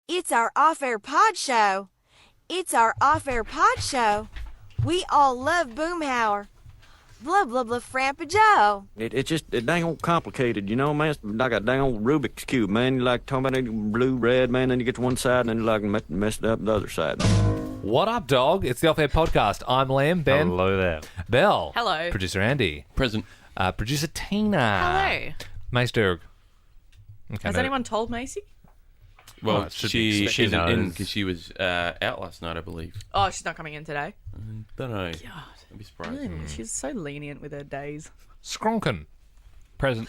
It's our off-air pod show. It's our off-air pod show. We all love Boomhauer. Blah, blah, blah, Frampa Joe. It's dang old complicated, you know, man. It's like a dang old Rubik's Cube, man. You like talking about it, blue, red, man, then you get to one side and then you like messed up the other side. What up, dog? It's the Off-Air Podcast. I'm Liam, Ben. Hello there. Belle. Hello. Producer Andy. Present. Producer Tina. Hello. Mace Derg. Okay, Has anyone told Macy? Well, it should she be expected. isn't in knows. because she was out last night, I believe. Oh, she's not coming in today. Don't know. God. I'd be surprised. Really? She's so lenient with her days. Skronken. Present.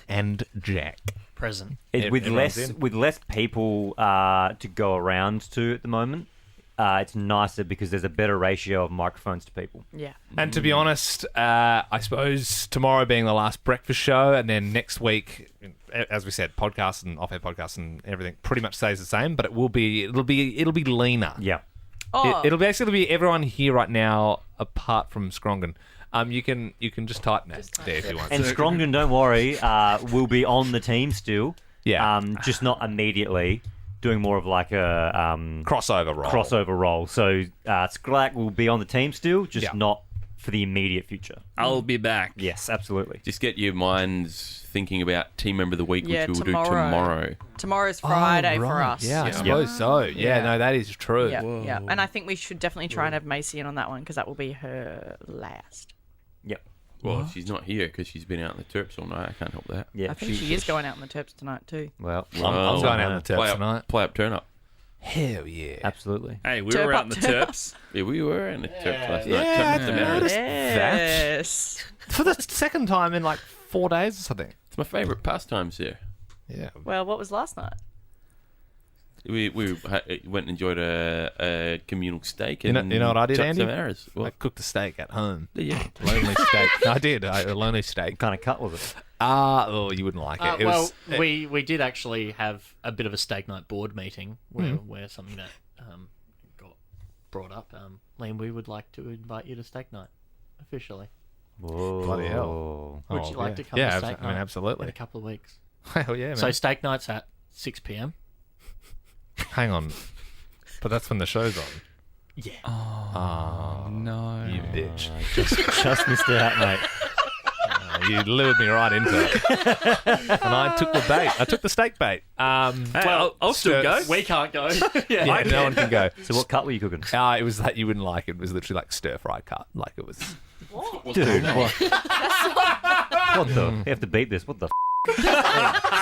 And Jack. Present. With Everyone's less in. with less people to go around to at the moment, it's nicer because there's a better ratio of microphones to people. Yeah. And to be honest, I suppose tomorrow being the last breakfast show, and then next week, as we said, podcasts and off-air podcasts and everything pretty much stays the same, but it'll be leaner. Yeah. Oh, It'll basically be everyone here right now, apart from Skrongen. You can just type that there if you want. And Strongden, don't worry, will be on the team still. Yeah. Just not immediately. Doing more of like a crossover role. So Sklack will be on the team still, just Yeah. not for the immediate future. I'll be back. Yes, absolutely. Just get your minds thinking about Team Member of the Week, Yeah, which we'll tomorrow. do tomorrow. tomorrow's Friday Oh, for right. us. Yeah, I suppose so. Yeah, Yeah. no, that is true. Yeah, yeah. And I think we should definitely try and have Macy in on that one because that will be her last. Yep. Well, she's not here because she's been out in the Terps all night. I can't help that. Yeah. I think she is going out in the Terps tonight too. Well, I'm going out in the Play Terps up, tonight. play up, turn up. Hell yeah. Absolutely. Hey, we Terp were up, out in the terp up. Terps. Yeah, we were in the Terps last Yeah, night. I Terps noticed America. Yes. For the second time in like 4 days or something. It's my favourite pastimes here. Yeah. Well, what was last night? We went and enjoyed a communal steak. You know what I did, chopped Andy? some arrows. I cooked a steak at home. Yeah. Lonely steak. I did. A lonely steak. What kind of cut was it? Oh, you wouldn't like it. It Well, was, we did actually have a bit of a steak night board meeting where something that got brought up. Liam, we would like to invite you to steak night officially. Whoa. Bloody hell. Would Oh, you like yeah. to come Yeah, to steak I mean, night absolutely. in a couple of weeks? Hell yeah, man. So steak night's at 6 p.m. Hang on. But that's when the show's on. Yeah. Oh, No. you bitch. Just missed it out, mate. You lured me right into it. And I took the bait. I took the steak bait. Well, I'll still go. We can't go. Yeah, no one can go. So what cut were you cooking? It was that you wouldn't like it. It was literally like stir-fry cut. Like it was... Dude, what? What the? You have to beat this. What the?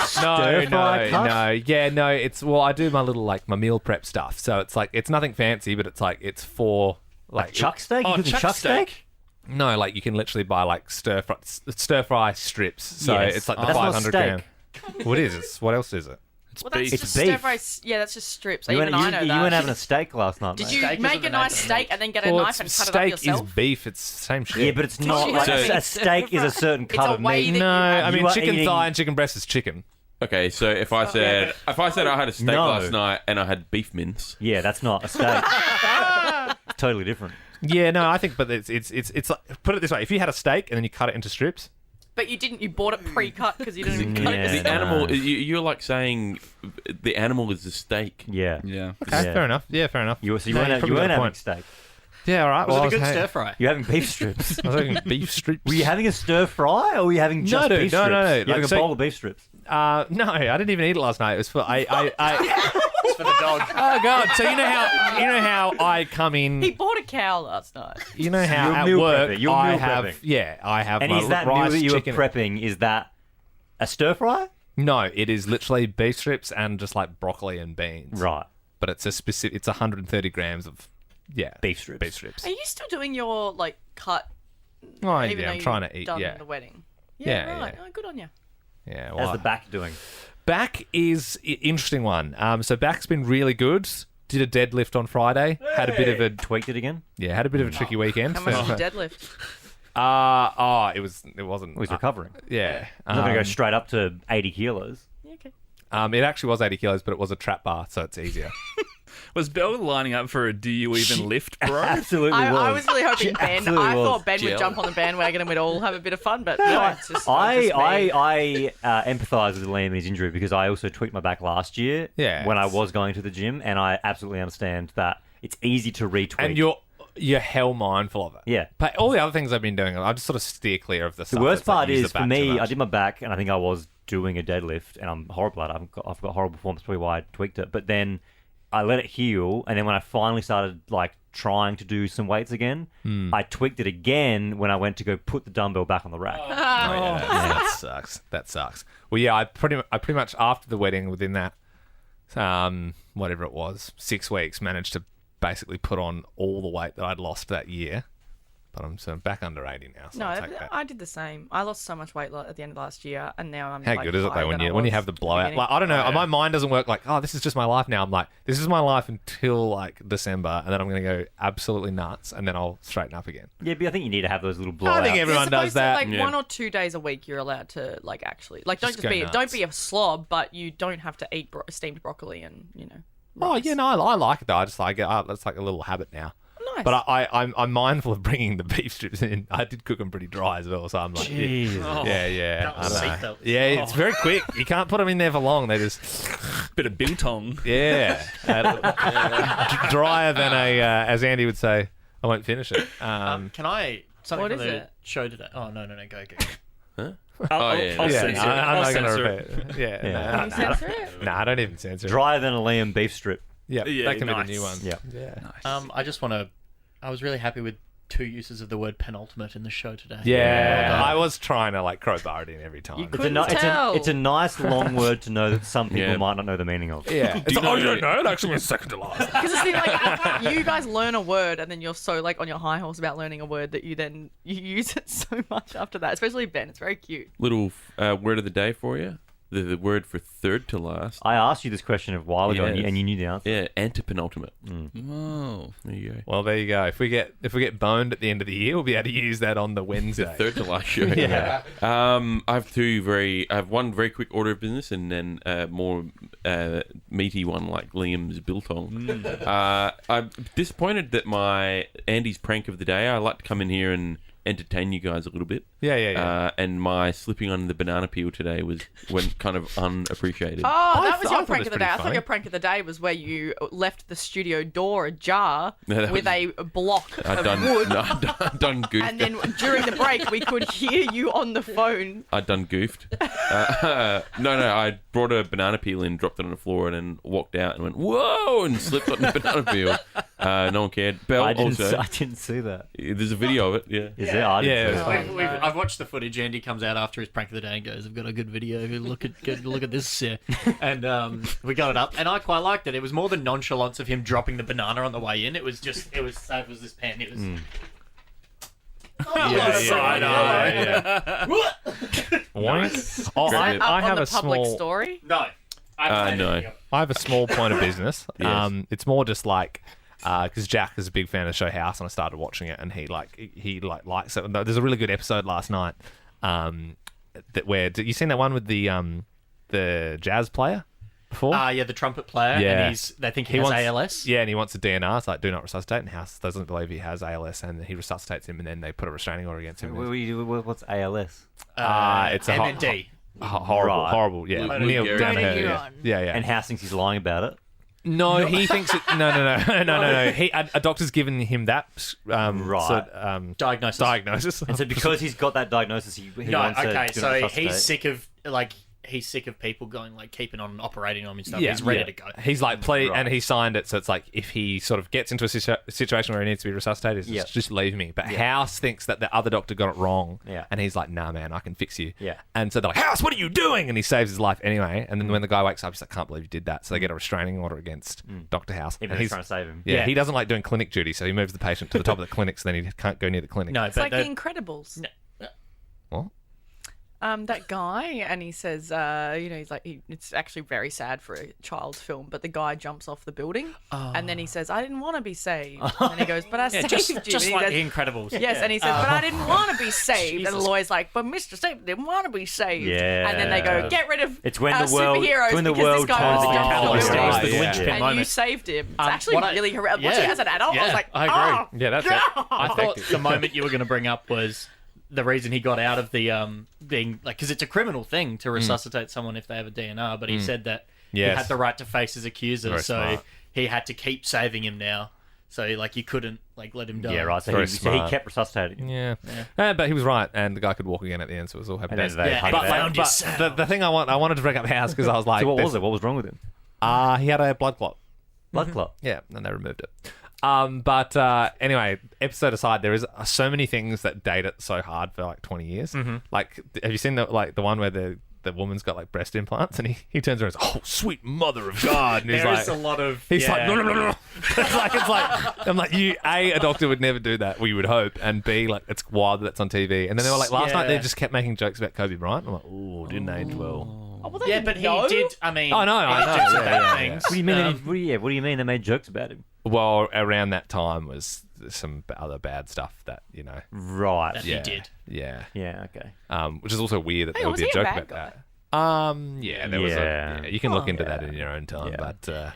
Stir-fry cut? No. Yeah, no, it's... Well, I do my little, like, my meal prep stuff. So it's like, it's nothing fancy, but it's like, it's for... Like Chuck steak? You cooking chuck steak? No, like you can literally buy like stir fry strips. So Yes. it's like the That's not 500 steak. gram. What is it? What else is it? Well, that's It's just beef. stir fry. Yeah, that's just strips. You Even weren't, I know you that. weren't having a steak last night, Did mate. you Steak make isn't a an nice item. steak and then get a Well, knife and cut it up steak yourself? is beef. It's the same shit. Yeah, but it's not you like have a steak is a certain It's cut a of way meat. that No, I mean You are chicken eating- thigh and chicken breast is chicken. Okay, so if I said I had a steak No. last night and I had beef mince, Yeah, that's not a steak. It's totally different. Yeah, no, I think, but it's like, put it this way: if you had a steak and then you cut it into strips, But you didn't. You bought it pre-cut because you didn't even cut Yeah. it. the no. animal you're like saying the animal is the steak. Yeah. Yeah. okay, Yeah. fair enough. Yeah, fair enough. You No, weren't, probably you got weren't a having point. steak. Yeah, all right. Was well, it a good I was stir having- fry? You're having beef strips. I was having beef strips. Were you having a stir fry or were you having just dude, beef no, strips? no, no. You're having Like, a so- bowl of beef strips. No, I didn't even eat it last night. It was for It's for the dog. Oh god! So you know how I come in. He bought a cow last night. You know how You're at meal work prepping. You're I meal have prepping. I have And my is that rice, meal that you were chicken. prepping, is that a stir fry? No, it is literally beef strips and just like broccoli and beans. Right. But it's it's 130 grams of Beef strips. Beef strips. Are you still doing your like cut? Oh even yeah, though I'm trying you've to eat. done Yeah, the wedding. Yeah, right. yeah. Oh, good on you. yeah. How's Well, the back doing? back is interesting one. So back's been really good. Did a deadlift on Friday. Had a bit of a Tweaked it again? had a bit of a tricky weekend. How much did you deadlift? It wasn't. Oh, he's recovering. Yeah. I'm not going to go straight up to 80 kilos. Yeah, okay. It actually was 80 kilos, but it was a trap bar, so it's easier. Was Belle lining up for a "Do you even lift, bro"? Absolutely I was really hoping She Ben. absolutely I was. thought Ben would Jill. jump on the bandwagon and we'd all have a bit of fun, but no, it's just, I empathise with Liam and his injury because I also tweaked my back last year when I was going to the gym, and I absolutely understand that it's easy to retweak. And you're hell mindful of it. Yeah. But all the other things I've been doing, I just sort of steer clear of the stuff. The worst that's, like, part use is the for back too me, much. I did my back, and I think I was doing a deadlift, and I'm horrible at it. I've got horrible form. That's probably why I tweaked it. But then I let it heal, and then when I finally started like trying to do some weights again, I tweaked it again when I went to go put the dumbbell back on the rack. Oh, yeah, that sucks. That sucks. Well, yeah, I pretty much after the wedding, within that, whatever it was, 6 weeks, managed to basically put on all the weight that I'd lost that year. But I'm sort of back under 80 now. So No, I'll take that. I did the same. I lost so much weight at the end of last year, and now I'm How like, good is it higher though when than I you was have the at blowout? beginning. Like I don't know, my mind doesn't work like, oh, this is just my life now. I'm like, this is my life until like December, and then I'm going to go absolutely nuts, and then I'll straighten up again. Yeah, but I think you need to have those little blowouts. I think everyone You're does supposed that. to, like 1 or 2 days a week, you're allowed to like actually like Just go nuts. don't be a slob, but you don't have to eat steamed broccoli and Oh rice. yeah, no, I like it though. I just like it. It's like a little habit now. Nice. But I'm mindful of bringing the beef strips in. I did cook them pretty dry as well, so I'm like, Jesus. yeah. That was I know. sick, though. Yeah, it's very quick. You can't put them in there for long. They just Bit of biltong. yeah, drier than a as Andy would say. I won't finish it. Can I something What from is the it? show today? Oh no, go. Oh, yeah. I'll yeah, censor it. I'm I'll not going to censor repeat it. it. Yeah, Yeah. You censor it? Nah, I don't even censor it. Drier than a Liam beef strip. Yeah, Yeah, that can be nice. the new one. Yeah. Yeah. I just want to. I was really happy with 2 uses of the word penultimate in the show today. Yeah, Well done. I was trying to like crowbar it in every time. You It's a, couldn't ni- tell. it's a nice long word to know that some people Yeah. might not know the meaning of. Yeah, it's you like, oh, know- you don't know. It actually means second to last. Because it's been like you guys learn a word and then you're so like on your high horse about learning a word that you use it so much after that. Especially Ben, it's very cute. Little word of the day for you. The word for third to last. I asked you this question a while ago, Yes. and you knew the answer. Yeah, antepenultimate. Oh. There you go. Well, there you go. If we get boned at the end of the year, we'll be able to use that on the The Wednesday. third to last show. Yeah. I have one very quick order of business and then more meaty one like Liam's biltong. I'm disappointed that Andy's prank of the day. I like to come in here and entertain you guys a little bit. Yeah. And my slipping on the banana peel today went kind of unappreciated. Oh, that was I your thought prank it was of the day. pretty I thought funny. your prank of the day was where you left the studio door ajar No, that with was- a block I'd of done, wood. no, I'd done goofed. And then during the break, we could hear you on the phone. I'd done goofed. No, I brought a banana peel in, dropped it on the floor, and then walked out and went, whoa, and slipped on the banana peel. No one cared. Belle I didn't see that. There's a video of it, yeah. Is there? I didn't Yeah, see it was that. fun. I've watched the footage. Andy comes out after his prank of the day and goes, "I've got a good video. Look at this." Yeah. And we got it up, and I quite liked it. It was more the nonchalance of him dropping the banana on the way in. It was this pen. It was. Yeah. What? Oh, Great. I on have the a public small. story. No. No. I have a small point of business. Yes. It's more just like because Jack is a big fan of the show House, and I started watching it, and he likes it. There's a really good episode last night. You seen that one with the jazz player before? Yeah, the trumpet player. Yeah. And they think he has wants ALS. Yeah, and he wants a DNR. It's like do not resuscitate. And House doesn't believe he has ALS, and he resuscitates him, and then they put a restraining order against him. What's ALS? It's a MND. horrible, Right. horrible. Yeah, Luke Neil Gehrig. Danaher. Motor Yeah, yeah. And House thinks he's lying about it. No, he thinks it. No. A doctor's given him that Right. Diagnosis. And so because he's got that diagnosis, he No, wants to okay, do so not resuscitate. he's sick of people going keeping on operating on him and stuff. Yeah, He's ready yeah. to go. He's like, please, Right. and he signed it, so it's like if he sort of gets into a situation where he needs to be resuscitated, it's Yeah. just leave me. But Yeah. House thinks that the other doctor got it wrong, Yeah. and he's like, nah, man, I can fix you. Yeah. And so they're like, House, what are you doing? And he saves his life anyway. And then when the guy wakes up, he's like, can't believe you did that. So they get a restraining order against Dr. House. Even And though he's trying to save him. Yeah, Yeah. he doesn't like doing clinic duty, so he moves the patient to the top of the clinic, so then he can't go near the clinic. No, It's but like The Incredibles. What? that guy, and he says, he's like, it's actually very sad for a child's film, but the guy jumps off the building, and then he says, I didn't want to be saved. And then he goes, but I saved just you. just And he like goes, The Incredibles. yes, and he says, but I didn't want to be saved. And the Jesus. lawyer's like, but Mr. Saved didn't want to be saved. Yeah. And then they go, get rid of It's when our the world- superheroes it's when the because world this guy was turns against against the the law. hero. Right, the yeah. linchpin And you moment. saved him. It's actually what I- really horrific. yeah. Watching it as an adult, I was Yeah, like, I agree. oh, Yeah, that's it. I thought the moment you were going to bring up was the reason he got out of the being like, because it's a criminal thing to resuscitate someone if they have a DNR, but he said that he Yes. had the right to face his accuser, Very so smart. he had to keep saving him now. So like you couldn't like let him die. Yeah, right. So Very so he smart. kept resuscitating. Yeah. But he was right, and the guy could walk again at the end, so it was all happy And then days. they Yeah, hugged but it out. found yourself. the thing I wanted to bring up house because I was like, So what was this- it? What was wrong with him? He had a blood clot. Blood clot. Yeah, and they removed it. But anyway, episode aside, there is so many things that date it so hard for like 20 years. Like, have you seen the one where the woman's got like breast implants, and he turns around and says, "Oh, sweet mother of God!" And he's There like, is a lot of he's like, no, no, no, no. it's like, I'm like, a doctor would never do that. We would hope, and B, like, it's wild that that's on TV. And then they were like, last night they Yeah. just kept making jokes about Kobe Bryant. I'm like, oh, didn't age well. Oh, well, they Yeah, didn't but he know. did. I mean, I know, I he know, did some yeah, bad yeah, things. What do you mean? What do you mean they made jokes about him? Well, around that time was some other bad stuff that Right. That yeah, he did. yeah. Yeah. Okay. Which is also weird that Hey, there would was be a he a joke bad about guy? that. Yeah, there was Yeah. you can look into that in your own time, Yeah. but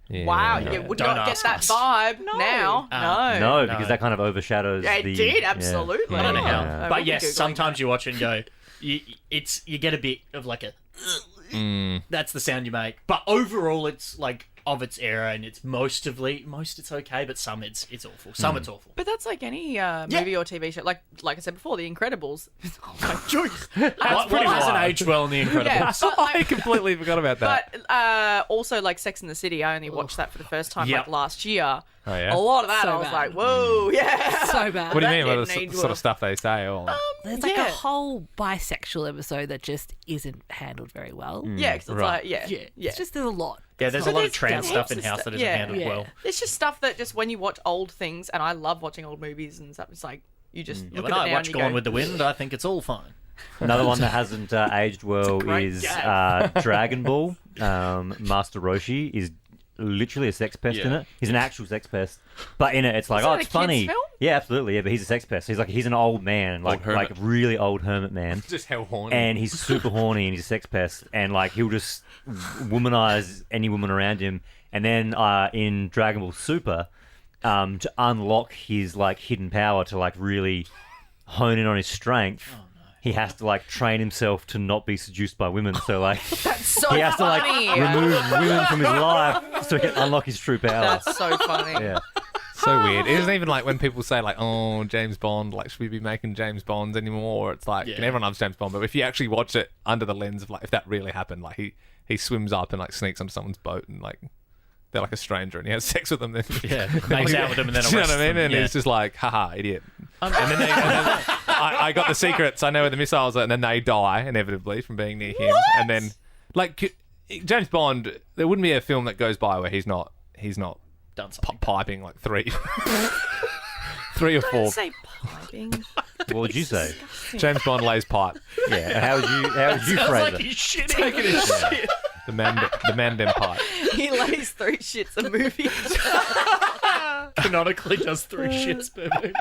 yeah, Wow, yeah. you would Don't not get ask that us. vibe now. No. No, No. because that kind of overshadows. It the, did, yeah. absolutely. I don't know how. Yeah. But yes, sometimes you watch it and go, you get a bit of like a. That's the sound you make. But overall, it's like of its era, and it's most it's okay, but some it's awful. Some it's awful. But that's like any movie or TV show. Like I said before, The Incredibles. Oh my jeez. What hasn't aged well in The Incredibles? Yeah, but, I like, completely forgot about that. but also like Sex and the City. I only watched that for the first time Yep. like last year. Oh, yeah? A lot of that, So I was bad. like, whoa, yeah. So bad. What do you that mean? What didn't age sort well. of stuff they say? Or There's like Yeah. a whole bisexual episode that just isn't handled very well. Yeah, 'cause it's Right. like, yeah. It's just there's a lot. Yeah, there's So a lot of there's trans heaps stuff of in House stuff. that isn't Yeah. handled Yeah. well. It's just stuff that just when you watch old things, and I love watching old movies and stuff, it's like, you just Yeah, look when at it I now watch and you Gone go, with the Wind, I think it's all fine. Another one that hasn't aged well great is gag. Dragon Ball. Master Roshi is literally a sex pest in Yeah. it. He's an actual sex pest, but in it, it's like, Is that oh, a it's kid's funny. film? Yeah, absolutely. Yeah, but he's a sex pest. He's an old man, like hermit. really old hermit man. just hell horny. And he's super horny and he's a sex pest, and like he'll just womanize any woman around him. And then in Dragon Ball Super, to unlock his like hidden power to like really hone in on his strength, he has to like train himself to not be seduced by women. So like that's so he has to like funny. remove women from his life so he can unlock his true power. That's so funny. Yeah. so weird. It isn't even like when people say like, "Oh, James Bond, like should we be making James Bonds anymore?" It's like, Yeah. and everyone loves James Bond, but if you actually watch it under the lens of like, if that really happened, like he swims up and like sneaks onto someone's boat and like they're like a stranger and he has sex with them. Then Yeah, makes out with them and then Do you know arrests what I mean? them. And Yeah. it's just like, haha, idiot. And then I got the secrets. I know where the missiles are, and then they die inevitably from being near him. And then, like James Bond, there wouldn't be a film that goes by where he's not Done something. piping like three or Don't four. say piping. What would you say? James Bond lays pipe. Yeah. How would you Sounds phrase like it? he's shitting. The man dem pipe. He lays 3 shits a movie. Canonically does 3 shits per movie.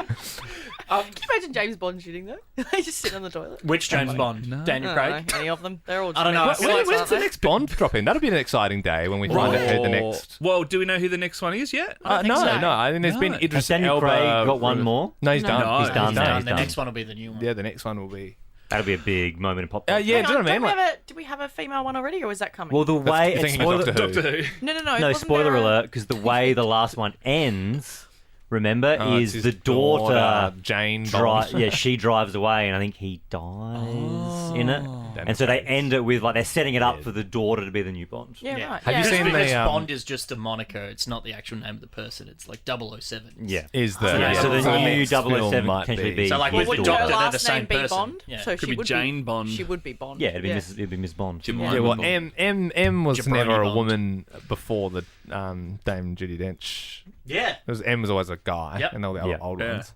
Can you imagine James Bond shooting though? They just sit on the toilet. Which James Bond? No. Daniel I Craig? don't know, any of them? They're all. I don't know. just I feel like- When's the next Bond drop in? That'll be an exciting day when we find out who the next. Well, do we know who the next one is yet? No. I mean, there's been No. Idris Has Daniel Elba. Craig got one more? No, he's done. No, He's he's done. done. The He's done. next one will be the new one. Yeah, the next one will be. That'll be a big moment in pop Yeah, culture. do you know what I mean? Like, Do we have a female one already, or is that coming? Well, the way you're it's thinking of spoiler, Doctor Who. Doctor Who. no. no wasn't spoiler there a- alert, because the way the last one ends, remember, Oh, is it's the his daughter. Jane Dri- Bond. yeah, she drives away, and I think he dies in it. Damn And so they it. end it with like they're setting it up for the daughter to be the new Bond. Yeah, right. Have you yeah. seen because the, Bond is just a moniker. It's not the actual name of the person. It's like 007. Yeah. Is the Yeah, so the new next film 007 might potentially be. So, like, his with the Would daughter. Doctor, her they're the last same name be person. Bond? Yeah. So Could she be would Jane Bond. She would be Bond. Yeah, it'd be Miss Bond. Jemima Yeah, well, Bond. M was Jabroni never a Bond. woman before the Dame Judi Dench. Yeah. M was always a guy, Yep. and all the other Yeah. old Yeah. ones.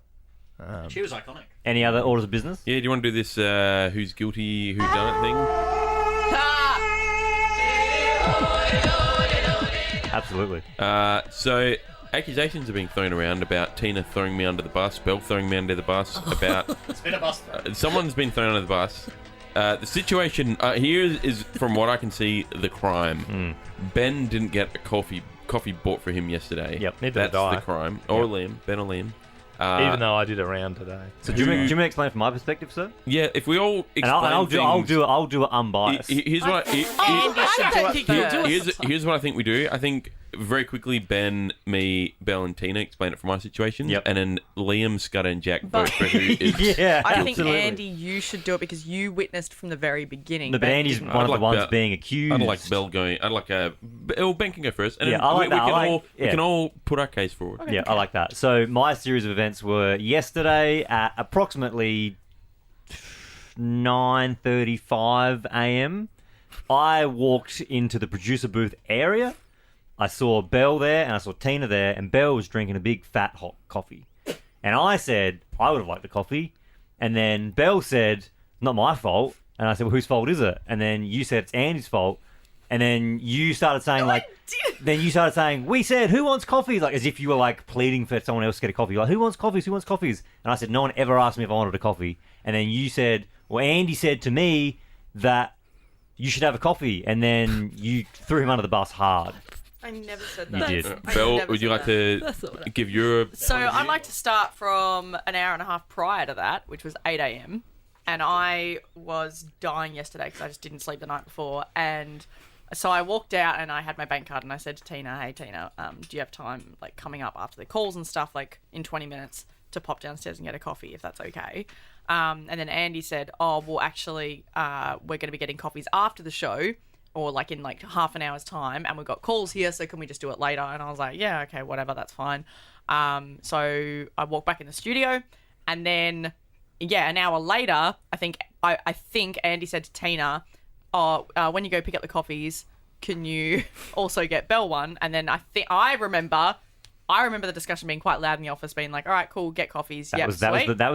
She was iconic. Any other orders of business? Yeah, do you want to do this who's guilty, who done it thing? Absolutely. So accusations are being thrown around about Tina throwing me under the bus, Belle throwing me under the bus, about It's been a bus. someone's been thrown under the bus. The situation here is, from what I can see, the crime. Ben didn't get a coffee bought for him yesterday. Yep. Neither That's did I. the crime. Or Liam. Ben or Liam. Even though I did it around today. So do you want to explain from my perspective, sir? Yeah, if we all And explain I'll do it unbiased. Here's what Andy should do it first. here's what I think we do. I think very quickly, Ben, me, Belle, and Tina explain it from my situation. Yep. And then Liam, Scudder, and Jack vote for who is. Yeah, I think absolutely. Andy, you should do it because you witnessed from the very beginning. No, but Ben Andy's didn't. one of the like ones Belle- being accused. I'd like Belle going. I'd like Ben can go first, and Yeah, then I like we that. can I we can all put our case forward. Yeah, I like that. So my series of events were yesterday at approximately 9:35 a.m. I walked into the producer booth area. I saw Belle there and I saw Tina there, and Belle was drinking a big fat hot coffee. And I said I would have liked the coffee, and then Belle said not my fault, and I said, well, whose fault is it? And then you said it's Andy's fault. And then you started saying we said, who wants coffees? Like, as if you were like pleading for someone else to get a coffee. Like, who wants coffees? Who wants coffees? And I said, no one ever asked me if I wanted a coffee. And then you said, well, Andy said to me that you should have a coffee. And then you threw him under the bus hard. I never said You that. did. I Belle, never would you said like that. to give your? So I'd like to start from an hour and a half prior to that, which was 8 a.m. And I was dying yesterday because I just didn't sleep the night before. And so I walked out and I had my bank card and I said to Tina, hey, Tina, do you have time, like, coming up after the calls and stuff, like, in 20 minutes to pop downstairs and get a coffee, if that's okay? And then Andy said, oh, well, actually, we're going to be getting coffees after the show, or, like, in, like, half an hour's time, and we've got calls here, so can we just do it later? And I was like, yeah, okay, whatever, that's fine. So I walked back in the studio, and then, yeah, an hour later, I think Andy said to Tina, when you go pick up the coffees, can you also get Belle one? And then I remember the discussion being quite loud in the office, being like, all right, cool, get coffees. That was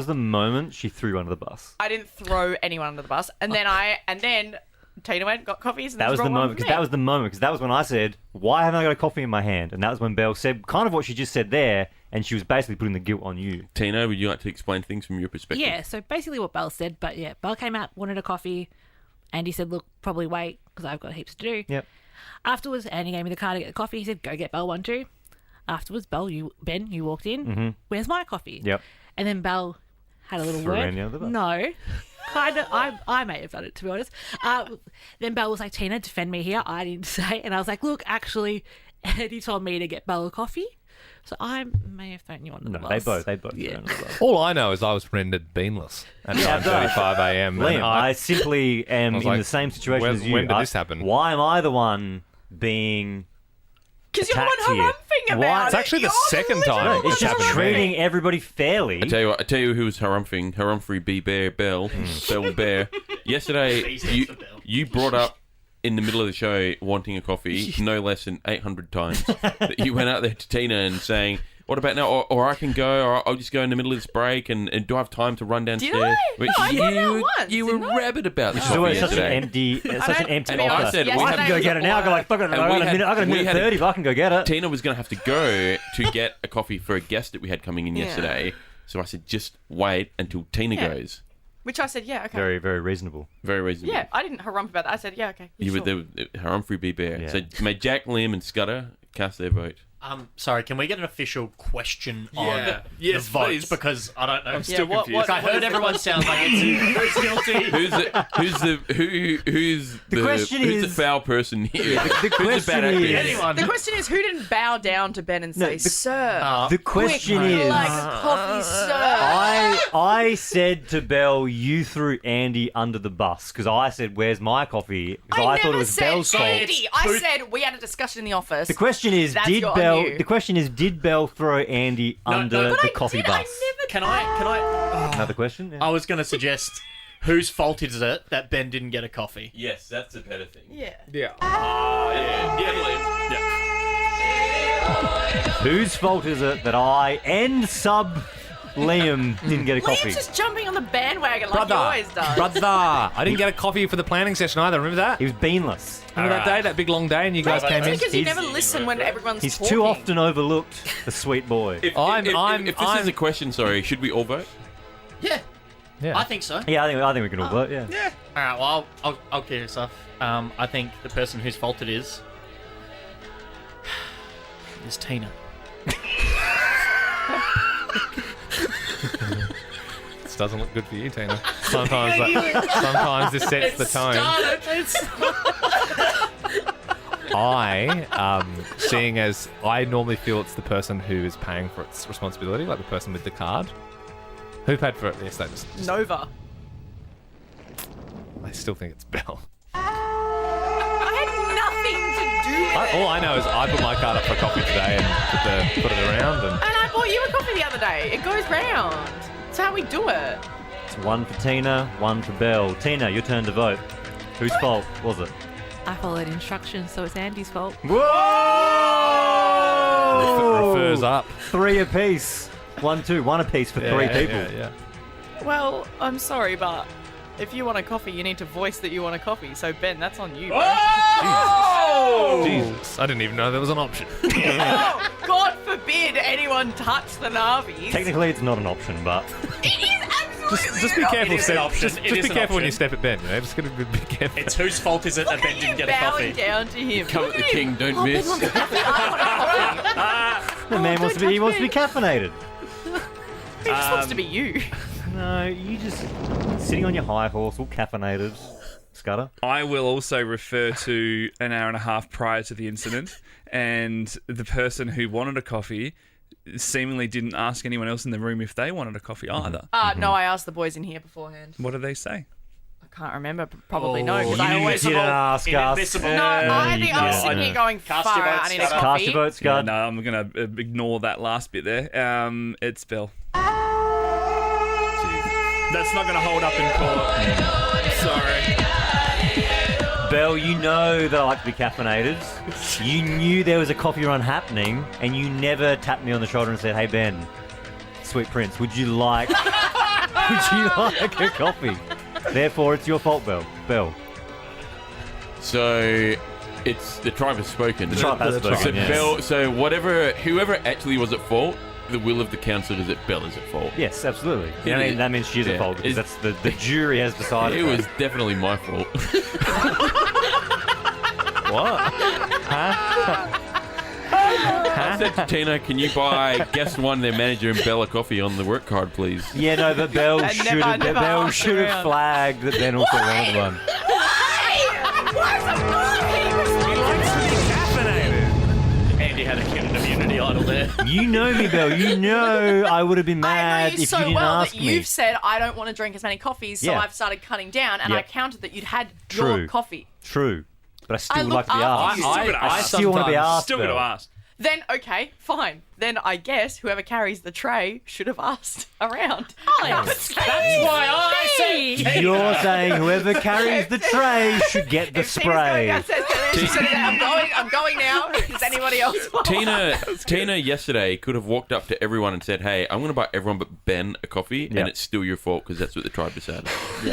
the moment she threw you under the bus. I didn't throw anyone under the bus. And then Tina went, got coffees, and That was the moment, because that was when I said, why haven't I got a coffee in my hand? And that was when Belle said kind of what she just said there, and she was basically putting the guilt on you. Tina, would you like to explain things from your perspective? Yeah, so basically what Belle said, but yeah, Belle came out, wanted a coffee. Andy said, look, probably wait, because I've got heaps to do. Yep. Afterwards, Andy gave me the card to get the coffee. He said, go get Belle one too. Afterwards, Ben, you walked in. Mm-hmm. Where's my coffee? Yep. And then Belle had a little Threw word. Andy under the bus. No. Kind of. I may have done it, to be honest. Then Belle was like, Tina, defend me here. I didn't say. And I was like, look, actually, Andy told me to get Belle a coffee. So I may have thrown you under the No, bus. they both threw under the bus. All I know is I was rendered beanless at 9:35 a.m. Liam, and I simply am was in like, the same situation when- as you. when did this happen? Why am I the one being because you're the one attacked here? harumphing Why- about It's actually the You're second literal time It's just happened to me. treating everybody fairly. I tell you who was harumphing. Harumphry B. Bear Bell. Bell Bear. Yesterday, you brought up in the middle of the show wanting a coffee no less than 800 times. That you went out there to Tina and saying, what about now? Or I can go, or I'll just go in the middle of this break, and do I have time to run downstairs? Did I? But No, I went out once, you were didn't I? rabid about this It's always such an yesterday. empty, And I offer. said, Yes, we I had- can go get it now. I go like, fuck it, I got a minute 30, but I can go get it. Tina was going to have to go to get a coffee for a guest that we had coming in yesterday. So I said, just wait until Tina Yeah. goes. Which I said, yeah, okay. Very, very reasonable. Very reasonable. Yeah, I didn't harump about that. I said, yeah, okay. You sure. were the Humphrey B. Bear. Yeah. So may Jack, Liam, and Scudder cast their vote. Sorry, can we get an official question on Yeah. the Yes, vote? please. Because I don't know. I'm still what- confused. I heard everyone sounds like it's who's guilty. Who's The question who's the is- foul person here? The Who's question bad actor? is- Anyone. The question is, who didn't bow down to Ben and say, the- sir, The question quick, is, like a coffee, sir? I said to Belle, you threw Andy under the bus because I said, "Where's my coffee?" Because I, thought it never was said Belle's fault. Andy. I said we had a discussion in the office. The question is, That's did on Belle? you. The question is, did Belle throw Andy under but the coffee bus? Can I? Another question. Yeah. I was going to suggest whose fault is it that Ben didn't get a coffee? Yes, that's a better thing. Yeah. Yeah. Whose fault is it that I and Liam didn't get a coffee. Liam's just jumping on the bandwagon like he always does. Brother, I didn't get a coffee for the planning session either. Remember that? He was beanless. Remember that day, that big long day, and you guys came in. Because you He's- never listen when everyone's He's talking. too often overlooked, the sweet boy. If this is a question, sorry, should we all vote? Yeah. Yeah. I think so. Yeah, I think we can all vote, yeah. All right. Well, I'll clear this off. I think the person whose fault it is Tina. This doesn't look good for you, Tina. Sometimes this sets the tone. Seeing as I normally feel it's the person who is paying for its responsibility, like the person with the card. Who paid for it? Yes, they just Nova. I still think it's Belle. I had nothing to do with it. All I know is I put my card up for coffee today and put it around and. And I bought you a coffee the other day. It goes round. That's how we do it. It's one for Tina, one for Belle. Tina, your turn to vote. Whose fault was it? I followed instructions, so it's Andy's fault. Whoa! Refers up. 3 apiece. 1 apiece for 3 people. Yeah. Well, I'm sorry, but if you want a coffee, you need to voice that you want a coffee. So, Ben, that's on you. Jesus. I didn't even know there was an option. Oh, God forbid anyone touch the Navis. Technically, it's not an option, but It is absolutely Just be not. careful. It is an option. Just It be is an careful when you option. step at Ben. You know? Just gonna be careful. It's whose fault is it that Look Ben at didn't you get a bowing coffee? down to him. Come at the king, don't Oh, Ben miss. wants a coffee. I want a coffee. the man wants to be. He wants to be caffeinated. He just wants to be you. No, you just sitting on your high horse, all caffeinated. Scudder. I will also refer to an hour and a half prior to the incident, and the person who wanted a coffee seemingly didn't ask anyone else in the room if they wanted a coffee either. No, I asked the boys in here beforehand. What did they say? I can't remember. Probably no, because You I always. didn't ask us. Invisible. No, I think I was Yeah, sitting I here know. going, Cast far your out, vote, I need a Scudder. coffee. Cast your vote, Yeah, Scud. no, I'm going to ignore that last bit there. It's Bill. That's not going to hold up in court. Sorry. Belle, you know that I like to be caffeinated. You knew there was a coffee run happening, and you never tapped me on the shoulder and said, "Hey Ben, sweet prince, would you like a coffee?" Therefore, it's your fault, Belle. So it's the tribe has spoken. The tribe has spoken, So yes. Bell, whoever actually was at fault, the will of the council is that Bell is at fault. Yes, absolutely. I mean, that means she's at Yeah. fault because It's- that's the jury has decided. It that. was definitely my fault. What? I said to Tina, can you buy guest one, their manager, and Bell a coffee on the work card, please? Yeah, no, but Belle I should never have asked around. flagged that Ben also wanted one. Andy had a Kingdom Immunity idol there. You know me, Belle. You know I would have been I mad know you if so you didn't well ask that me. you've said I don't want to drink as many coffees, so Yeah. I've started cutting down, and Yep. I counted that you'd had True. your coffee. True, but I still I would like look to be after asked. you. Still gonna I ask. still want to be sometimes. asked. Still going to Belle. ask. Then okay, fine. Then I guess whoever carries the tray should have asked around. That's why I said You're saying whoever carries the tray should get the If Tina's going spray. downstairs, she said, I'm going now. Does anybody else want one? Tina yesterday could have walked up to everyone and said, "Hey, I'm going to buy everyone but Ben a coffee," Yeah. and it's still your fault because that's what the tribe decided.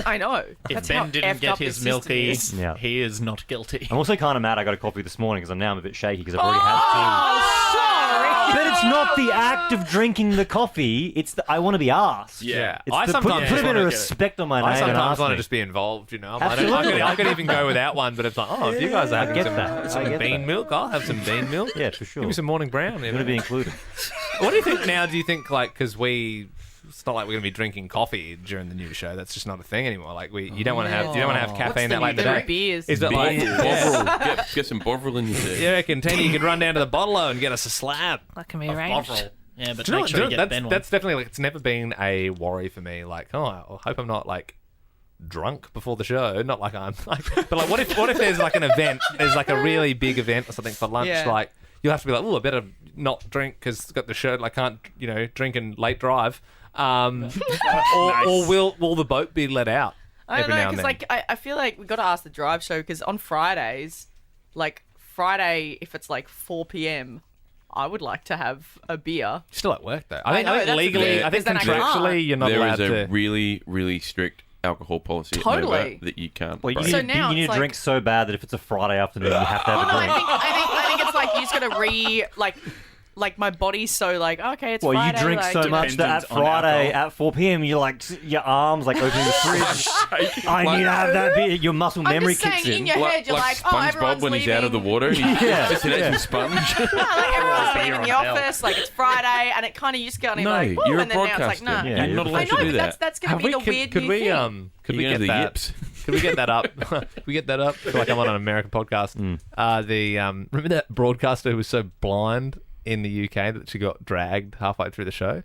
I know. If That's how Ben didn't effed get up his this milky, system is. Yeah. he is not guilty. I'm also kind of mad I got a coffee this morning because I'm a bit shaky because I've already had Oh, sorry. two. But it's not the act of drinking the coffee. It's I want to be asked. Yeah. It's I the, sometimes put a bit wanna of get it. respect on my name I and sometimes ask want to me. just be involved, you know. Absolutely. I could even go without one, but it's like, oh, if you guys are having get some, that. some I get bean that. milk, I'll have some bean milk. Yeah, for sure. Give me some morning brown. You I'm going to know? be included. What do you think now? Do you think, like, because it's not like we're going to be drinking coffee during the new show. That's just not a thing anymore. Like, you don't want to have caffeine that late in the day. Beers. Is it like, Bovril. Get some Bovril in your tea. you reckon, Tina, you could run down to the bottle and get us a slab? That can be of arranged. Bovril. Yeah, but Do you know make what- sure you do you get know, Ben one. that's definitely, like, it's never been a worry for me. Like, oh, I hope I'm not, like, drunk before the show. Not like I'm like, but like, what if there's like an event? There's like a really big event or something for lunch. Yeah. Like, you'll have to be like, oh, I better not drink because it's got the show. Like, can't drink and late drive. Or will the boat be let out? I don't every know, now and because then? like I feel like we got to ask the drive show because on Fridays, like Friday, if it's like 4 p.m, I would like to have a beer. Still at work though. I I know, think that's the legally, thing, I think 'cause then I can't. contractually, you're not There allowed is a to. really, really strict alcohol policy at Totally. Nova that you can't. Well, you break. need, So to- now you need it's to like- drink so bad that if it's a Friday afternoon, you have to have Oh, a no, drink. I think it's like you just gotta like my body's so like, okay, it's Well, Friday. you drink like, so much that at Dependent on Friday alcohol. at 4 p.m. you're like your arms like opening the fridge. I need to have that beer. Your muscle I'm memory just saying, kicks in in. your head, you're like, oh, SpongeBob everyone's when leaving. he's out of the water, he's just an actual sponge. No, like everyone's beer leaving on the the bell. office, like it's Friday, and it kind of just going No, like, woo, you're a and then now it's like, broadcaster. nah. Yeah, You're not allowed I to know, do but that. that's going to be the weird could new we thing. could You're we going to get the that? yips. Could we get that up? Could we get that up? I feel like I'm on an American podcast. Remember that broadcaster who was so blind in the UK that she got dragged halfway through the show?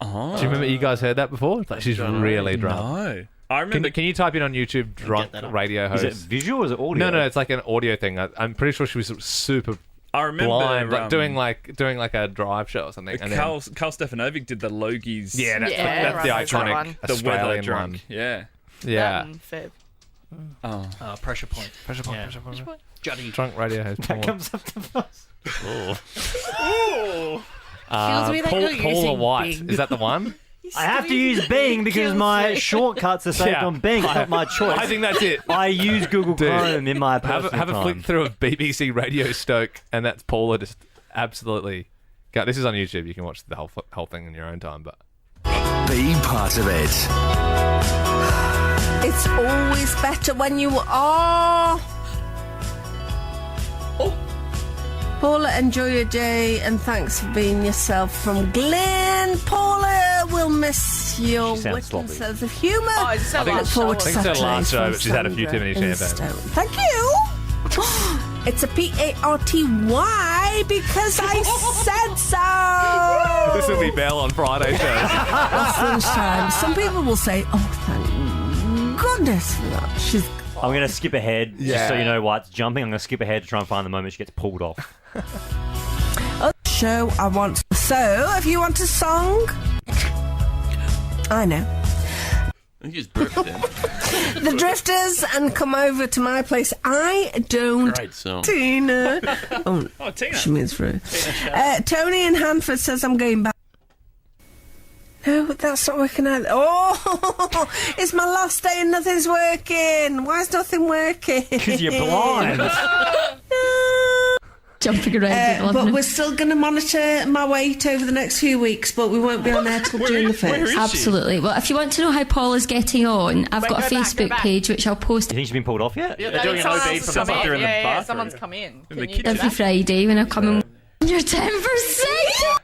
Oh. Do you remember? You guys heard that before? Like she's really drunk. No. I remember. Can you type in on YouTube drunk that up. radio Is host? it visual or is it audio? No, it's like an audio thing. I'm pretty sure she was super I remember blind, like doing like a drive show or something. And then, Carl Stefanovic did the Logies. yeah, that's, Yeah, that's the everyone knows that iconic one. the weather Australian drunk. one. Yeah. Yeah, That and Feb. Oh. Pressure point. pressure point, Yeah. pressure point. Juddy. Drunk radio host. That comes up to us. Kills me that you're Paula using White. Bing. Is that the one? I have to use Bing because Kills my me. shortcuts are saved Yeah. on Bing. It's not my choice. I think that's it. I use Google Dude. Chrome in my personal Have a time. flick through of BBC Radio Stoke, and that's Paula just absolutely. God, this is on YouTube. You can watch the whole thing in your own time. But Be part of it. It's always better when you are. Paula, enjoy your day and thanks for being yourself from Glenn. Paula, we'll miss your She sounds wit and sloppy. sense of humour. Oh, it's her Look last forward show. to I think it's her last Saturdays show, from but she's had a few too many Sandra in champagnes. Stone. Thank you. It's a P-A-R-T-Y because I said so. this will be Belle on Friday show. Sunshine. Some people will say, oh, thank goodness for that. She's I'm going to skip ahead just Yeah. so you know why it's jumping. I'm going to skip ahead to try and find the moment she gets pulled off. show I want. So, if you want a song, I know. You just burped then. The Drifters and come over to my place. I don't. Great song. Tina. Oh, Oh, Tina. she means through. Tony in Hanford says I'm going back. No, that's not working out. Oh, it's my last day and nothing's working. Why is nothing working? Because you're blind. Jumping around. But we're still going to monitor my weight over the next few weeks, but we won't be on air till June the 1st. Absolutely. Well, if you want to know how Paul is getting on, I've got a go back, Facebook go back. page which I'll post You think she's been pulled off yet? Yeah, they're doing an Someone OB else from has someone come in. they're in the Yeah, bathroom. someone's come in. Can the you kitchen. do every that? Friday when I come in. Your 10%.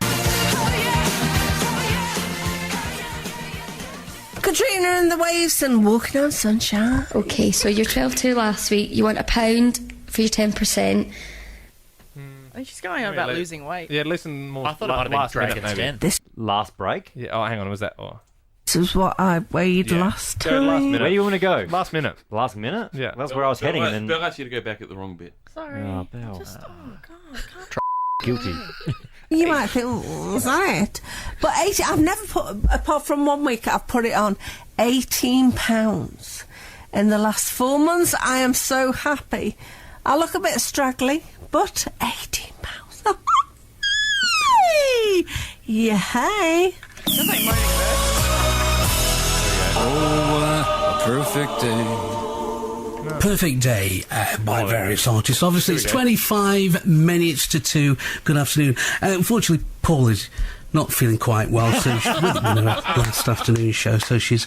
Katrina and the Waves and Walking on Sunshine. Okay, so you're 12.2 last week. You want £1 for your 10%. I think she's going on about losing weight. Yeah, listen more. I thought it might have been last minute, Dragon's maybe. Den. Last break? Yeah. Oh, hang on. Was that? Oh, This was what I weighed Yeah. last Go time. last minute. Where do you want to go? last minute. Last minute? Yeah. That's where I was heading. And then... Bill asked you to go back at the wrong bit. Sorry. Oh, Belle. Just, oh, God. Guilty. You might think, oh, is that it? But 80, I've never put, apart from 1 week, I've put it on £18 in the last 4 months. I am so happy. I look a bit straggly, but £18. Yeah, hey. A perfect day. Perfect Day by various artists. Obviously, it's 25 minutes to 2. Good afternoon. Unfortunately, Paul is not feeling quite well, so she's with her last afternoon show, so she's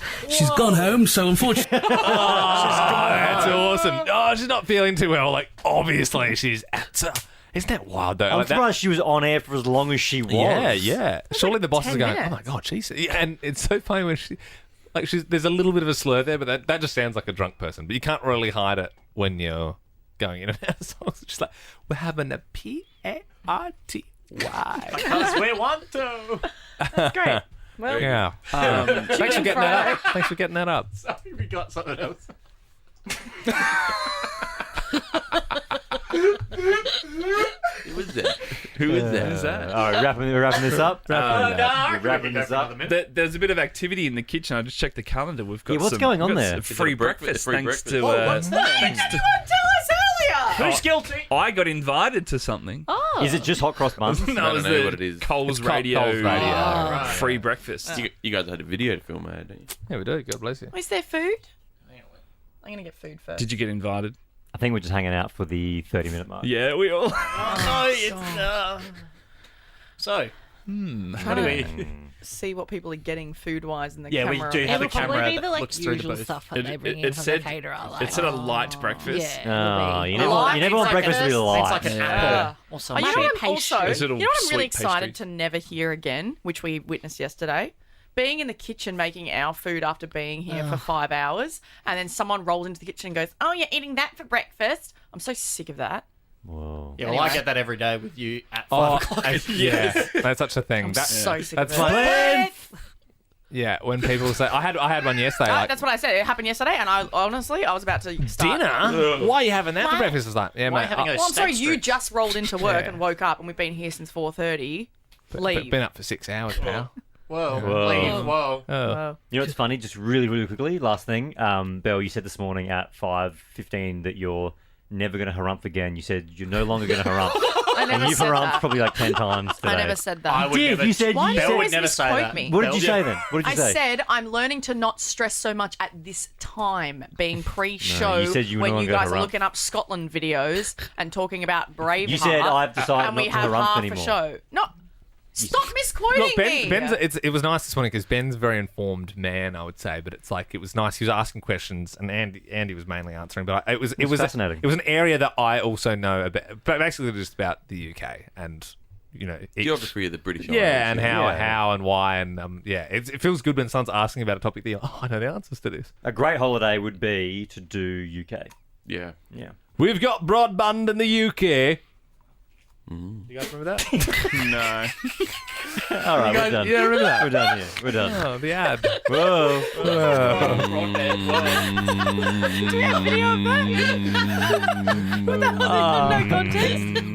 gone home. So unfortunately, That's awesome. Oh, she's not feeling too well. Like, obviously, she's. Isn't that wild though? I'm Like that- surprised she was on air for as long as she was. Yeah, yeah. Surely the boss is 10 going, oh my minutes. God, jeez. Yeah, and it's so funny when there's a little bit of a slur there, but that just sounds like a drunk person. But you can't really hide it when you're going in and out of songs. It's just like, we're having a P-A-R-T-Y. Because we want to. Great. Well, Yeah. Thanks for getting that up. Thanks for getting that up. Sorry, we got something else. Who was that? Who was that? Who's that? All right, we're wrapping this up. We're wrapping this up. There's a bit of activity in the kitchen. I just checked the calendar. We've got Yeah, what's some, going on we've got there? some free breakfast, Free thanks breakfast. to. what's that? thanks to Tell us earlier. Who's guilty? I got invited to something. Oh. Oh. Is it just hot cross buns? No, I don't it's know the what it is. Coles It's Radio, Coles Radio. right. free breakfast. You guys had a video to film, don't you? Yeah, we do. God bless you. Is there food? I'm going to get food first. Did you get invited? I think we're just hanging out for the 30-minute mark. Yeah, we all. So, How do we see what people are getting food-wise in the Yeah, we camera? do It have a would probably camera be the that like looks through the usual booth. stuff that they bring in it from said the caterer. it said a light breakfast. Yeah, Oh, it'll you be- never, Light, you never want it's like breakfast to be a- light. It's like an apple or Oh, something. you know Might what be I'm also, pastry. It's a you little know what I'm really sweet excited pastry. to never hear again, which we witnessed yesterday? Being in the kitchen making our food after being here for 5 hours, and then someone rolls into the kitchen and goes, "Oh, you're eating that for breakfast." I'm so sick of that. Whoa. Yeah, well, I get that every day with you at 5 Oh, o'clock. yeah, that's such a thing. I'm That- so sick that's of it. like- yeah, when people say, I had one yesterday. Like, That's what I said. It happened yesterday, and I honestly, I was about to start. dinner? Why are you having that for breakfast? It's like, yeah, Why mate. having a Well, I'm sorry, steak you strip? just rolled into work Yeah. and woke up, and we've been here since 4:30. Leave. Been up for 6 hours, pal. Whoa, Whoa. leave, whoa. Oh. Wow. You know what's funny? Just really, really quickly, last thing. Belle, you said this morning at 5:15 that you're never going to harump again. You said you're no longer going to harump. I never And you've said harumped that. probably like 10 times today. I never said that. I would Did. never. You said Why you do you said- always never say misquote that. me? What did you Belle- say then? What did I you say? said I'm learning to not stress so much at this time, being pre-show No, you said you were when no you longer guys are harump. looking up Scotland videos and talking about Braveheart. You said, "I've decided and we not to have harump half anymore." a show. No, stop misquoting Look, me. it was nice this morning because Ben's a very informed man, I would say, but it's like it was nice. He was asking questions, and Andy was mainly answering. But it was fascinating. It was an area that I also know about, but basically just about the UK and Geography of the British Isles. Yeah, and Yeah. how and why, and it feels good when someone's asking about a topic that you're, I know the answers to this. A great holiday would be to do UK. Yeah. Yeah. We've got broadband in the UK. You guys remember that? No. All right, we're done. You don't remember that? We're done here. We're done. Oh, the ad. Whoa. Do we have video of that? With that no context?